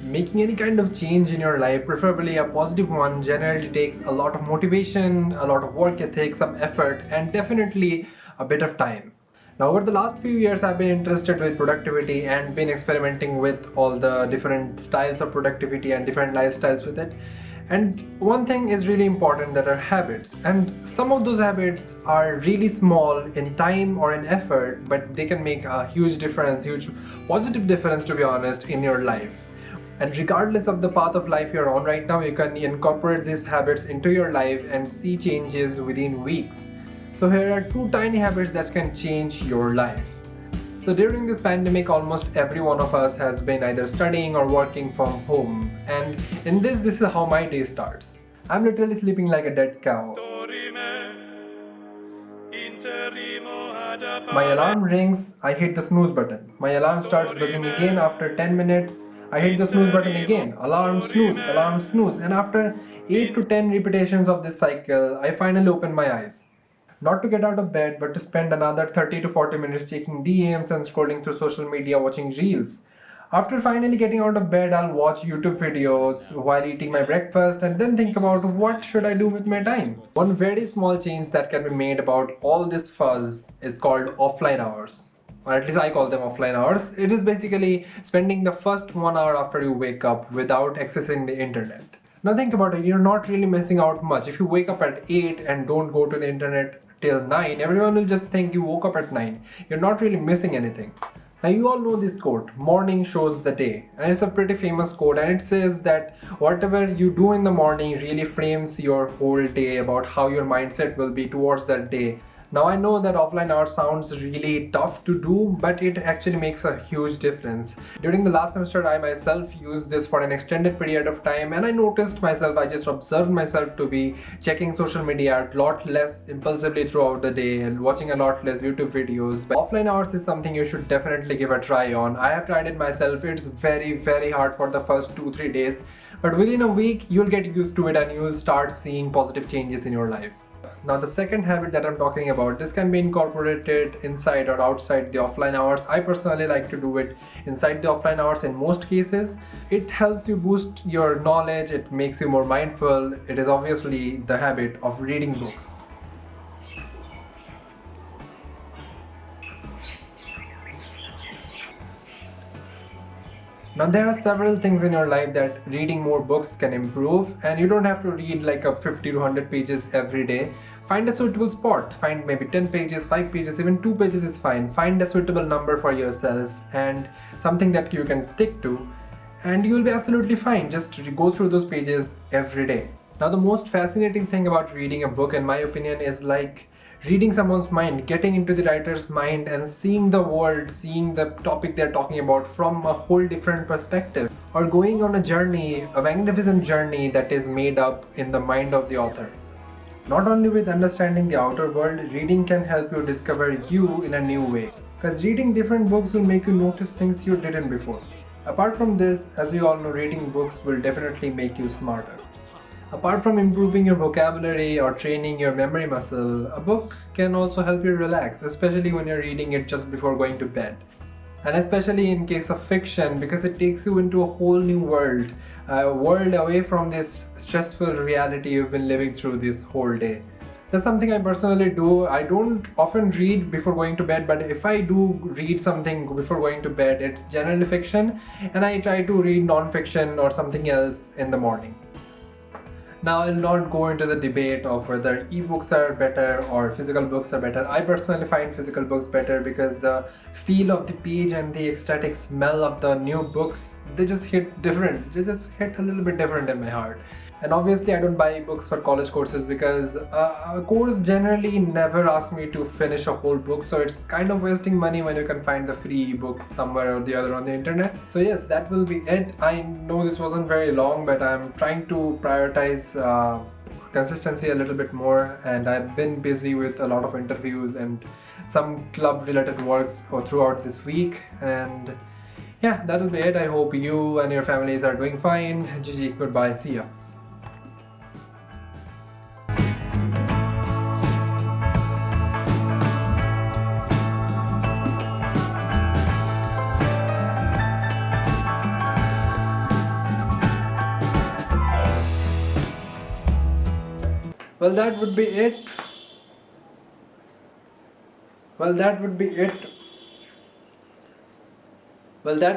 making any kind of change in your life, preferably a positive one, generally takes a lot of motivation, a lot of work ethic, some effort, and definitely a bit of time. Now, over the last few years, I've been interested with productivity and been experimenting with all the different styles of productivity and different lifestyles with it. And one thing is really important, that are habits. And some of those habits are really small in time or in effort, but they can make a huge difference, huge positive difference, to be honest, in your life. And regardless of the path of life you're on right now, you can incorporate these habits into your life and see changes within weeks. So here are 2 tiny habits that can change your life. So during this pandemic, almost every one of us has been either studying or working from home. And in this is how my day starts. I'm literally sleeping like a dead cow. My alarm rings, I hit the snooze button. My alarm starts buzzing again after 10 minutes. I hit the snooze button again. Alarm, snooze. And after 8 to 10 repetitions of this cycle, I finally open my eyes. Not to get out of bed, but to spend another 30 to 40 minutes checking DMs and scrolling through social media watching reels. After finally getting out of bed, I'll watch YouTube videos while eating my breakfast and then think about what should I do with my time. One very small change that can be made about all this fuzz is called offline hours. Or at least I call them offline hours. It is basically spending the first 1 hour after you wake up without accessing the internet. Now think about it, you're not really missing out much. If you wake up at 8 and don't go to the internet till 9, everyone will just think you woke up at 9. You're not really missing anything. Now you all know this quote, morning shows the day. And it's a pretty famous quote, and it says that whatever you do in the morning really frames your whole day, about how your mindset will be towards that day. Now I know that offline hours sounds really tough to do, but it actually makes a huge difference. During the last semester, I myself used this for an extended period of time, and I noticed myself, I just observed myself to be checking social media a lot less impulsively throughout the day and watching a lot less YouTube videos. But offline hours is something you should definitely give a try on. I have tried it myself. It's very hard for the first 2-3 days, but within a week you'll get used to it and you'll start seeing positive changes in your life. Now the second habit that I'm talking about, this can be incorporated inside or outside the offline hours. I personally like to do it inside the offline hours in most cases. It helps you boost your knowledge, it makes you more mindful. It is obviously the habit of reading books. Now there are several things in your life that reading more books can improve, and you don't have to read like a 50 to 100 pages every day. Find a suitable spot, find maybe 10 pages, 5 pages, even 2 pages is fine. Find a suitable number for yourself and something that you can stick to, and you'll be absolutely fine. Just go through those pages every day. Now the most fascinating thing about reading a book, in my opinion, is like reading someone's mind, getting into the writer's mind and seeing the world, seeing the topic they're talking about from a whole different perspective, or going on a journey, a magnificent journey that is made up in the mind of the author. Not only with understanding the outer world, reading can help you discover you in a new way, because reading different books will make you notice things you didn't before. Apart from this, as you all know, reading books will definitely make you smarter. Apart from improving your vocabulary or training your memory muscle, a book can also help you relax, especially when you're reading it just before going to bed. And especially in case of fiction, because it takes you into a whole new world, a world away from this stressful reality you've been living through this whole day. That's something I personally do. I don't often read before going to bed, but if I do read something before going to bed, it's generally fiction, and I try to read non-fiction or something else in the morning. Now I'll not go into the debate of whether ebooks are better or physical books are better. I personally find physical books better because the feel of the page and the ecstatic smell of the new books, they just hit different. They just hit a little bit different in my heart. And obviously I don't buy books for college courses because a course generally never asks me to finish a whole book, so it's kind of wasting money when you can find the free books somewhere or the other on the internet. So yes, that will be it. I know this wasn't very long, but I'm trying to prioritize consistency a little bit more, and I've been busy with a lot of interviews and some club related works throughout this week. And yeah, that'll be it. I hope you and your families are doing fine. GG, goodbye, see ya. Well, that would be it. Well, that would be it. Well, that